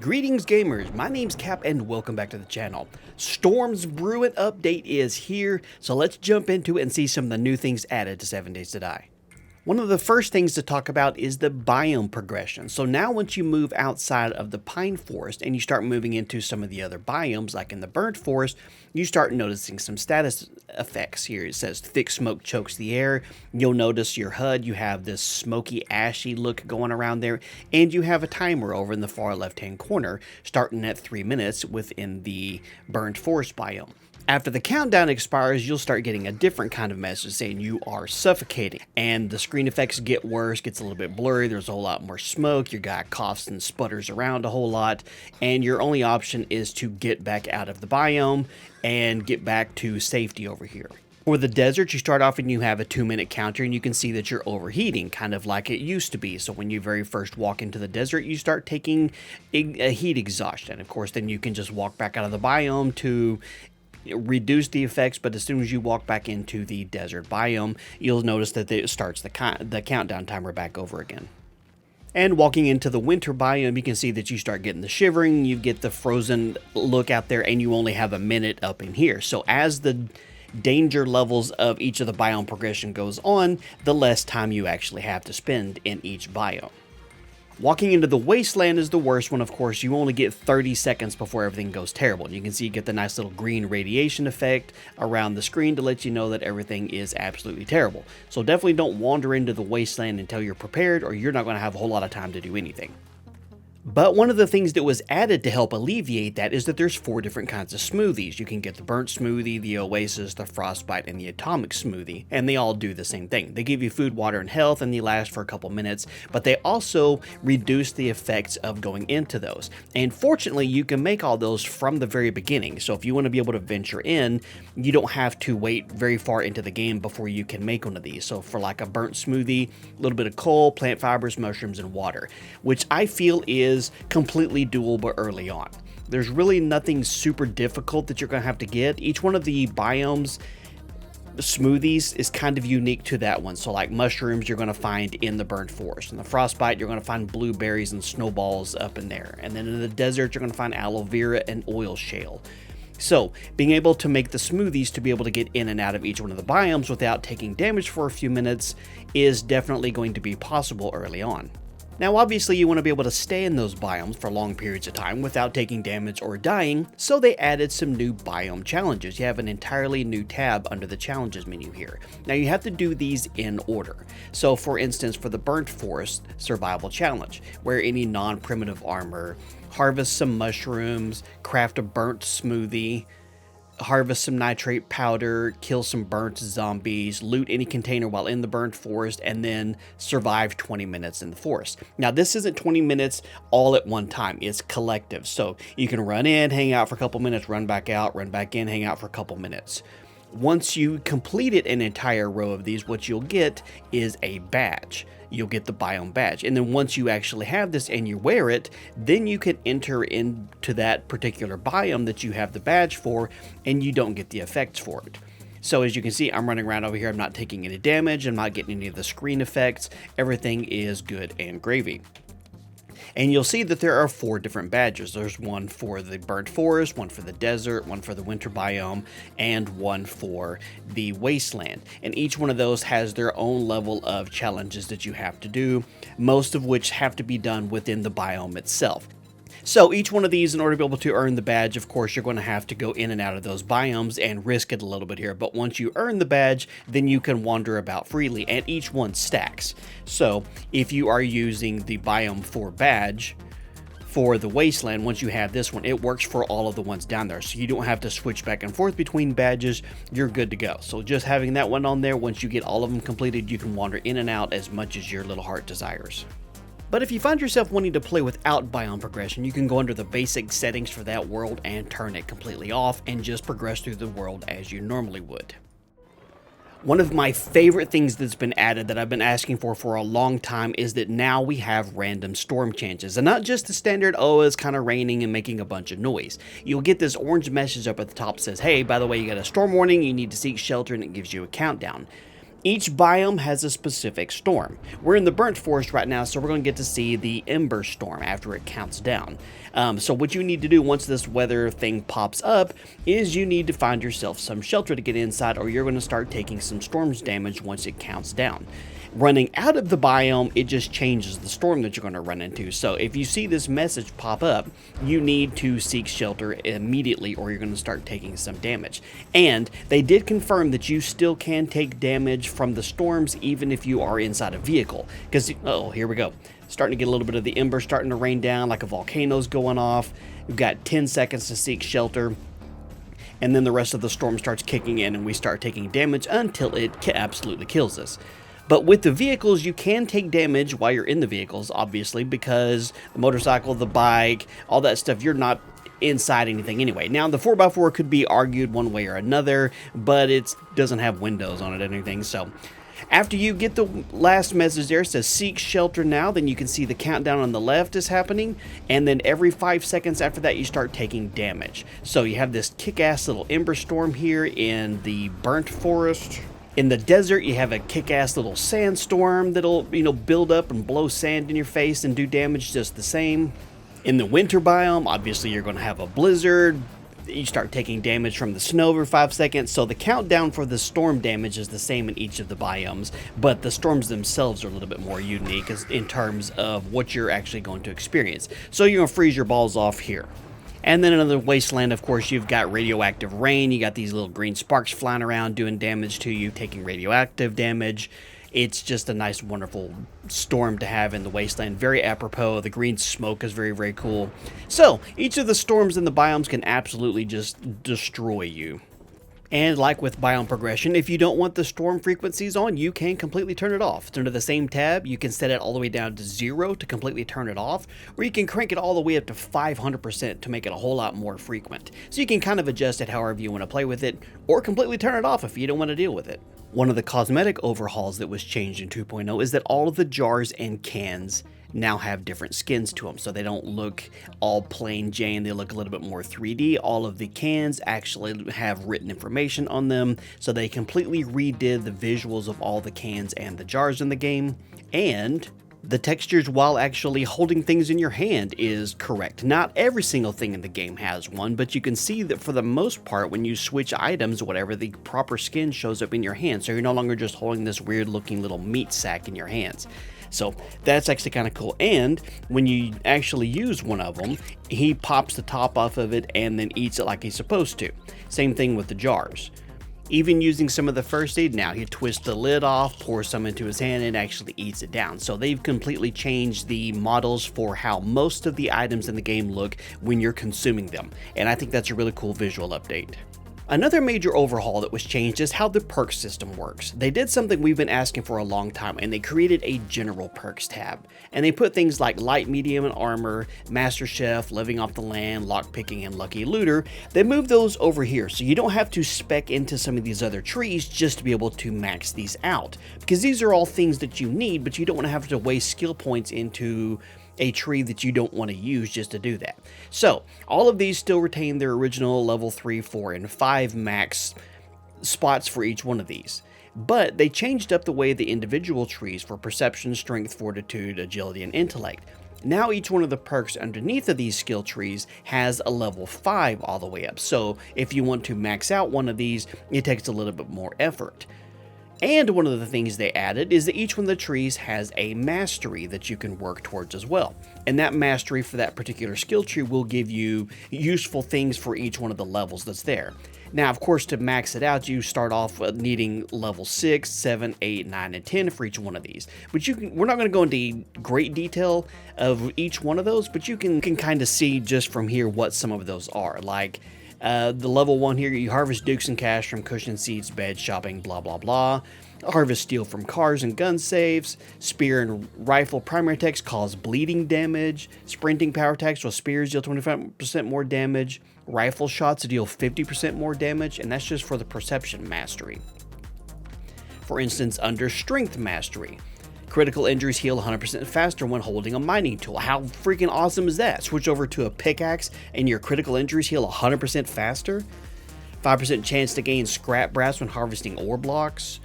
Greetings gamers, my name's Cap and welcome back to the channel. Storm's Brewing update is here, so let's jump into it and see some of the new things added to 7 Days to Die. One of the first things to talk about is the biome progression. So now once you move outside of the pine forest and you start moving into some of the other biomes, like in the burnt forest, you start noticing some status effects here. It says thick smoke chokes the air. You'll notice your HUD, you have this smoky, ashy look going around there, and you have a timer over in the far left-hand corner, starting at 3 minutes within the burnt forest biome. After the countdown expires, you'll start getting a different kind of message saying you are suffocating, and the screen effects get worse, gets a little bit blurry, there's a whole lot more smoke, your guy coughs and sputters around a whole lot, and your only option is to get back out of the biome and get back to safety over here. For the desert, you start off and you have a 2-minute counter, and you can see that you're overheating, kind of like it used to be. So when you very first walk into the desert, you start taking a heat exhaustion. Of course, then you can just walk back out of the biome to reduce the effects, but as soon as you walk back into the desert biome, you'll notice that it starts the countdown timer back over again. And walking into the winter biome, you can see that you start getting the shivering, you get the frozen look out there, and you only have a minute up in here. So as the danger levels of each of the biome progression goes on, the less time you actually have to spend in each biome. Walking into the wasteland is the worst one, of course. You only get 30 seconds before everything goes terrible. You can see you get the nice little green radiation effect around the screen to let you know that everything is absolutely terrible. So definitely don't wander into the wasteland until you're prepared, or you're not going to have a whole lot of time to do anything. But one of the things that was added to help alleviate that is that there's 4 different kinds of smoothies. You can get the burnt smoothie, the oasis, the frostbite, and the atomic smoothie, and they all do the same thing. They give you food, water, and health, and they last for a couple minutes, but they also reduce the effects of going into those. And fortunately, you can make all those from the very beginning, so if you want to be able to venture in, you don't have to wait very far into the game before you can make one of these. So for like a burnt smoothie, a little bit of coal, plant fibers, mushrooms, and water, which I feel is completely doable early on. There's really nothing super difficult that you're going to have to get. Each one of the biomes smoothies is kind of unique to that one. So like mushrooms you're going to find in the burnt forest. In the frostbite you're going to find blueberries and snowballs up in there. And then in the desert you're going to find aloe vera and oil shale. So being able to make the smoothies to be able to get in and out of each one of the biomes without taking damage for a few minutes is definitely going to be possible early on. Now obviously you want to be able to stay in those biomes for long periods of time without taking damage or dying, so they added some new biome challenges. You have an entirely new tab under the challenges menu here. Now you have to do these in order. So for instance, for the burnt forest survival challenge, wear any non-primitive armor, harvest some mushrooms, craft a burnt smoothie, harvest some nitrate powder, kill some burnt zombies, loot any container while in the burnt forest, and then survive 20 minutes in the forest. Now this isn't 20 minutes all at one time, it's collective. So you can run in, hang out for a couple minutes, run back out, run back in, hang out for a couple minutes. Once you completed an entire row of these, what you'll get is a badge. You'll get the Biome Badge. And then once you actually have this and you wear it, then you can enter into that particular biome that you have the badge for, and you don't get the effects for it. So as you can see, I'm running around over here. I'm not taking any damage. I'm not getting any of the screen effects. Everything is good and gravy. And you'll see that there are 4 different badges. There's one for the burnt forest, one for the desert, one for the winter biome, and one for the wasteland. And each one of those has their own level of challenges that you have to do, most of which have to be done within the biome itself. So each one of these, in order to be able to earn the badge, of course, you're going to have to go in and out of those biomes and risk it a little bit here. But once you earn the badge, then you can wander about freely, and each one stacks. So if you are using the Biome 4 badge for the wasteland, once you have this one, it works for all of the ones down there. So you don't have to switch back and forth between badges. You're good to go. So just having that one on there, once you get all of them completed, you can wander in and out as much as your little heart desires. But if you find yourself wanting to play without biome progression, you can go under the basic settings for that world and turn it completely off and just progress through the world as you normally would. One of my favorite things that's been added that I've been asking for a long time is that now we have random storm chances. And not just the standard, oh, it's kind of raining and making a bunch of noise. You'll get this orange message up at the top that says, hey, by the way, you got a storm warning, you need to seek shelter, and it gives you a countdown. Each biome has a specific storm. We're in the burnt forest right now, so we're going to get to see the ember storm after it counts down. So what you need to do once this weather thing pops up is you need to find yourself some shelter to get inside, or you're going to start taking some storms damage once it counts down. Running out of the biome, it just changes the storm that you're going to run into. So if you see this message pop up, you need to seek shelter immediately, or you're going to start taking some damage. And they did confirm that you still can take damage from the storms even if you are inside a vehicle. Because, oh, here we go. Starting to get a little bit of the ember starting to rain down, like a volcano's going off. We've got 10 seconds to seek shelter. And then the rest of the storm starts kicking in and we start taking damage until it absolutely kills us. But with the vehicles, you can take damage while you're in the vehicles, obviously, because the motorcycle, the bike, all that stuff, you're not inside anything anyway. Now, the 4x4 could be argued one way or another, but it doesn't have windows on it or anything. So after you get the last message there, it says seek shelter now, then you can see the countdown on the left is happening, and then every 5 seconds after that you start taking damage. So you have this kick-ass little ember storm here in the burnt forest. In the desert, you have a kick-ass little sandstorm that'll, build up and blow sand in your face and do damage just the same. In the winter biome, obviously you're going to have a blizzard. You start taking damage from the snow every 5 seconds. So the countdown for the storm damage is the same in each of the biomes, but the storms themselves are a little bit more unique in terms of what you're actually going to experience. So you're going to freeze your balls off here. And then in the wasteland, of course, you've got radioactive rain. You got these little green sparks flying around doing damage to you, taking radioactive damage. It's just a nice, wonderful storm to have in the wasteland. Very apropos. The green smoke is very, very cool. So each of the storms in the biomes can absolutely just destroy you. And like with Biome Progression, if you don't want the storm frequencies on, you can completely turn it off. It's under the same tab. You can set it all the way down to 0 to completely turn it off, or you can crank it all the way up to 500% to make it a whole lot more frequent. So you can kind of adjust it however you want to play with it, or completely turn it off if you don't want to deal with it. One of the cosmetic overhauls that was changed in 2.0 is that all of the jars and cans now have different skins to them, so they don't look all plain Jane. They look a little bit more 3D. All of the cans actually have written information on them, so they completely redid the visuals of all the cans and the jars in the game. And the textures while actually holding things in your hand is correct. Not every single thing in the game has one, but you can see that for the most part when you switch items, whatever, the proper skin shows up in your hand, so you're no longer just holding this weird looking little meat sack in your hands. So that's actually kind of cool. And when you actually use one of them, he pops the top off of it and then eats it like he's supposed to. Same thing with the jars. Even using some of the first aid now, he twists the lid off, pours some into his hand, and actually eats it down. So they've completely changed the models for how most of the items in the game look when you're consuming them. And I think that's a really cool visual update. Another major overhaul that was changed is how the perk system works. They did something we've been asking for a long time, and they created a general perks tab. And they put things like light, medium, and armor, master chef, living off the land, lockpicking, and lucky looter. They moved those over here, so you don't have to spec into some of these other trees just to be able to max these out. Because these are all things that you need, but you don't want to have to waste skill points into a tree that you don't want to use just to do that. So all of these still retain their original level 3, 4, and 5 max spots for each one of these, but they changed up the way the individual trees for perception, strength, fortitude, agility, and intellect. Now each one of the perks underneath of these skill trees has a level 5 all the way up, so if you want to max out one of these, it takes a little bit more effort. And one of the things they added is that each one of the trees has a mastery that you can work towards as well. And that mastery for that particular skill tree will give you useful things for each one of the levels that's there. Now, of course, to max it out, you start off needing level 6, 7, 8, 9, and 10 for each one of these. But we're not going to go into great detail of each one of those, but you can kind of see just from here what some of those are. Like, the level 1 here, you harvest dukes and cash from cushion seats, beds, shopping, blah, blah, blah. Harvest steel from cars and gun safes. Spear and rifle primary attacks cause bleeding damage. Sprinting power attacks with spears deal 25% more damage. Rifle shots deal 50% more damage, and that's just for the perception mastery. For instance, under strength mastery, critical injuries heal 100% faster when holding a mining tool. How freaking awesome is that? Switch over to a pickaxe and your critical injuries heal 100% faster. 5% chance to gain scrap brass when harvesting ore blocks.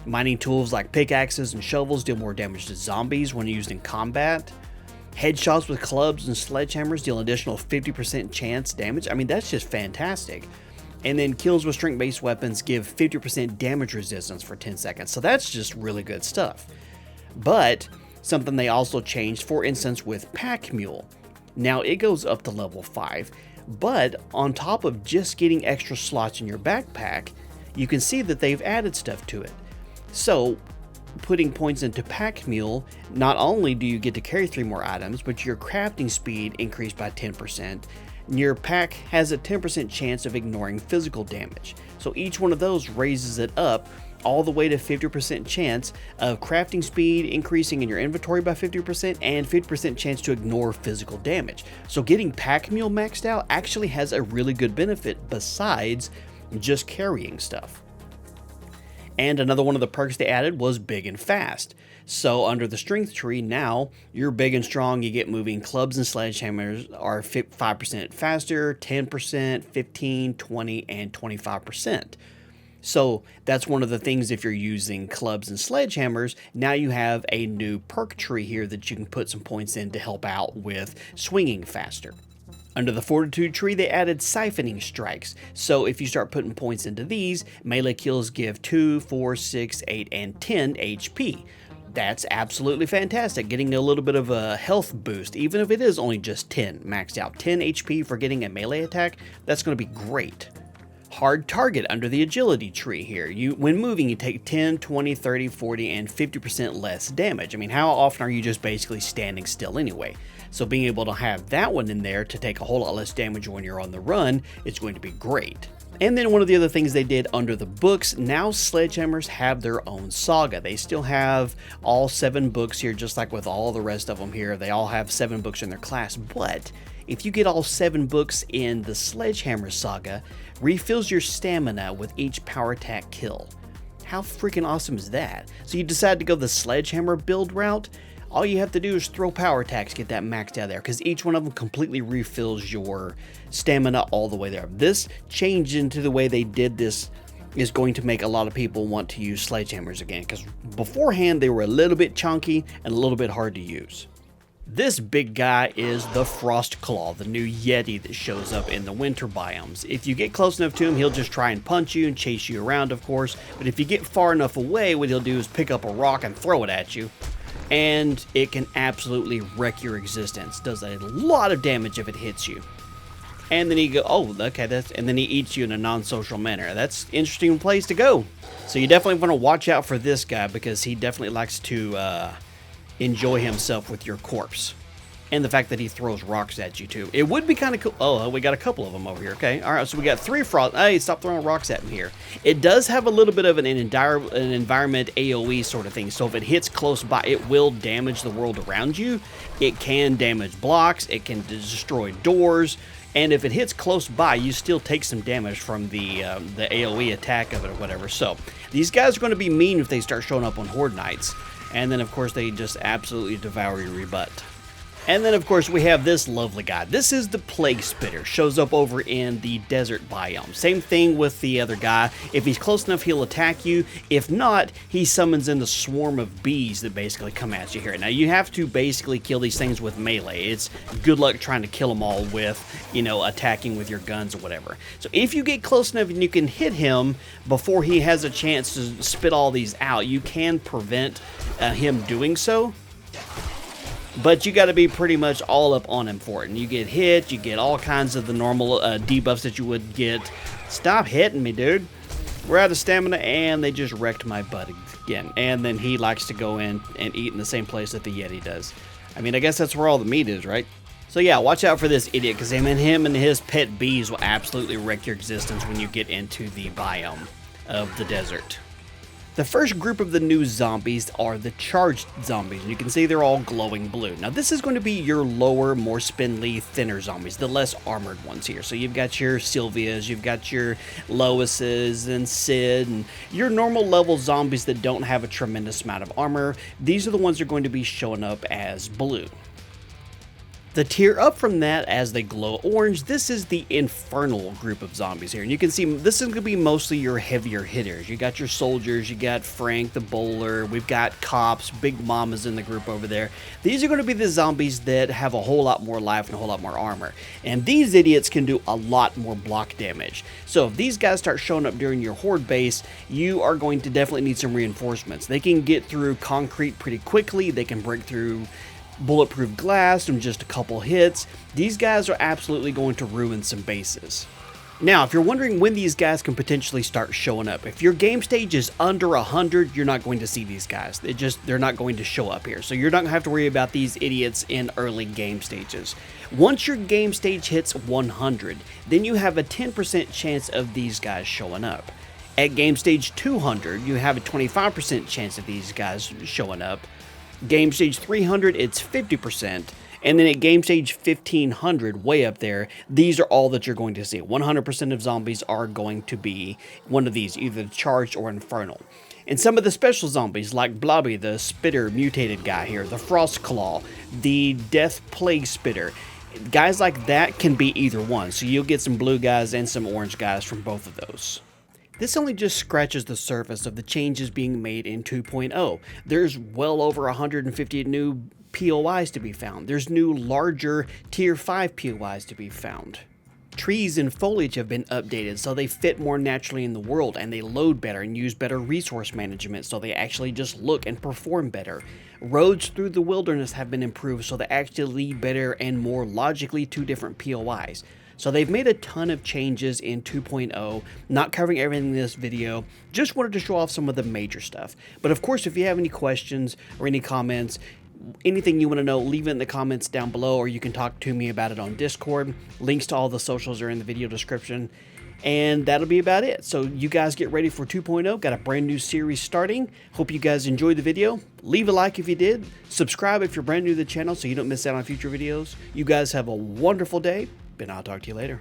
Mining tools like pickaxes and shovels deal more damage to zombies when used in combat. Headshots with clubs and sledgehammers deal an additional 50% chance damage. I mean, that's just fantastic. And then kills with strength-based weapons give 50% damage resistance for 10 seconds. So that's just really good stuff. But something they also changed, for instance, with Pack Mule. Now it goes up to level 5, but on top of just getting extra slots in your backpack, you can see that they've added stuff to it. So putting points into Pack Mule, not only do you get to carry 3 more items, but your crafting speed increased by 10%. Your pack has a 10% chance of ignoring physical damage. So each one of those raises it up all the way to 50% chance of crafting speed increasing in your inventory by 50% and 50% chance to ignore physical damage. So getting Pack Mule maxed out actually has a really good benefit besides just carrying stuff. And another one of the perks they added was Big and Fast. So under the strength tree, now you're big and strong, you get moving. Clubs and sledgehammers are 5% faster, 10%, 15, 20, and 25%. So that's one of the things if you're using clubs and sledgehammers. Now you have a new perk tree here that you can put some points in to help out with swinging faster. Under the Fortitude tree, they added Siphoning Strikes. So if you start putting points into these, melee kills give 2, 4, 6, 8, and 10 HP. That's absolutely fantastic, getting a little bit of a health boost, even if it is only just 10, maxed out. 10 HP for getting a melee attack, that's going to be great. Hard Target under the Agility tree here. When moving, you take 10, 20, 30, 40, and 50% less damage. I mean, how often are you just basically standing still anyway? So being able to have that one in there to take a whole lot less damage when you're on the run is going to be great. And then one of the other things they did under the books, now sledgehammers have their own saga. They still have all 7 books here, just like with all the rest of them here. They all have 7 books in their class, but if you get all 7 books in the Sledgehammer Saga, refills your stamina with each power attack kill. How freaking awesome is that? So you decide to go the Sledgehammer build route, all you have to do is throw power attacks, get that maxed out there, because each one of them completely refills your stamina all the way there. This change into the way they did this is going to make a lot of people want to use sledgehammers again, because beforehand they were a little bit chunky and a little bit hard to use. This big guy is the Frost Claw, the new Yeti that shows up in the winter biomes. If you get close enough to him, he'll just try and punch you and chase you around, of course. But if you get far enough away, what he'll do is pick up a rock and throw it at you. And it can absolutely wreck your existence. Does a lot of damage if it hits you. And then he go, oh, okay, and then he eats you in a non-social manner. That's an interesting place to go. So you definitely want to watch out for this guy, because he definitely likes to enjoy himself with your corpse. And the fact that he throws rocks at you too. It would be kind of cool. Oh, we got a couple of them over here. Okay, all right, so we got 3 frost. Hey, stop throwing rocks at me here. It does have a little bit of an environment AoE sort of thing. So if it hits close by, it will damage the world around you. It can damage blocks. It can destroy doors. And if it hits close by, you still take some damage from the AoE attack of it or whatever. So these guys are going to be mean if they start showing up on Horde Nights. And then, of course, they just absolutely devour your rebut. And then, of course, we have this lovely guy. This is the Plague Spitter. Shows up over in the desert biome. Same thing with the other guy. If he's close enough, he'll attack you. If not, he summons in the swarm of bees that basically come at you here. Now, you have to basically kill these things with melee. It's good luck trying to kill them all with, attacking with your guns or whatever. So if you get close enough and you can hit him before he has a chance to spit all these out, you can prevent him doing so. But you got to be pretty much all up on him for it. And you get hit, you get all kinds of the normal debuffs that you would get. Stop hitting me, dude. We're out of stamina, and they just wrecked my butt again. And then he likes to go in and eat in the same place that the Yeti does. I mean, I guess that's where all the meat is, right? So yeah, watch out for this idiot, because him and his pet bees will absolutely wreck your existence when you get into the biome of the desert. The first group of the new zombies are the charged zombies, and you can see they're all glowing blue. Now this is going to be your lower, more spindly, thinner zombies, the less armored ones here. So you've got your Sylvias, you've got your Loises and Sid, and your normal level zombies that don't have a tremendous amount of armor. These are the ones that are going to be showing up as blue. The tier up from that, as they glow orange, this is the infernal group of zombies here. And you can see this is going to be mostly your heavier hitters. You got your soldiers, you got Frank the bowler, we've got cops, big mamas in the group over there. These are going to be the zombies that have a whole lot more life and a whole lot more armor. And these idiots can do a lot more block damage. So if these guys start showing up during your horde base, you are going to definitely need some reinforcements. They can get through concrete pretty quickly, they can break through bulletproof glass in just a couple hits. These guys are absolutely going to ruin some bases. Now, if you're wondering when these guys can potentially start showing up, if your game stage is under 100, you're not going to see these guys. They're not going to show up here. So you're not going to have to worry about these idiots in early game stages. Once your game stage hits 100, then you have a 10% chance of these guys showing up. At game stage 200, you have a 25% chance of these guys showing up. Game stage 300, it's 50%, and then at game stage 1500, way up there, these are all that you're going to see. 100% of zombies are going to be one of these, either charged or infernal. And some of the special zombies, like Blobby, the spitter mutated guy here, the Frost Claw, the Death Plague Spitter, guys like that can be either one, so you'll get some blue guys and some orange guys from both of those. This only just scratches the surface of the changes being made in 2.0. There's well over 150 new POIs to be found. There's new larger tier 5 POIs to be found. Trees and foliage have been updated so they fit more naturally in the world, and they load better and use better resource management so they actually just look and perform better. Roads through the wilderness have been improved so they actually lead better and more logically to different POIs. So they've made a ton of changes in 2.0, not covering everything in this video, just wanted to show off some of the major stuff. But of course, if you have any questions or any comments, anything you want to know, leave it in the comments down below, or you can talk to me about it on Discord. Links to all the socials are in the video description. And that'll be about it. So you guys get ready for 2.0. Got a brand new series starting. Hope you guys enjoyed the video. Leave a like if you did. Subscribe if you're brand new to the channel so you don't miss out on future videos. You guys have a wonderful day, and I'll talk to you later.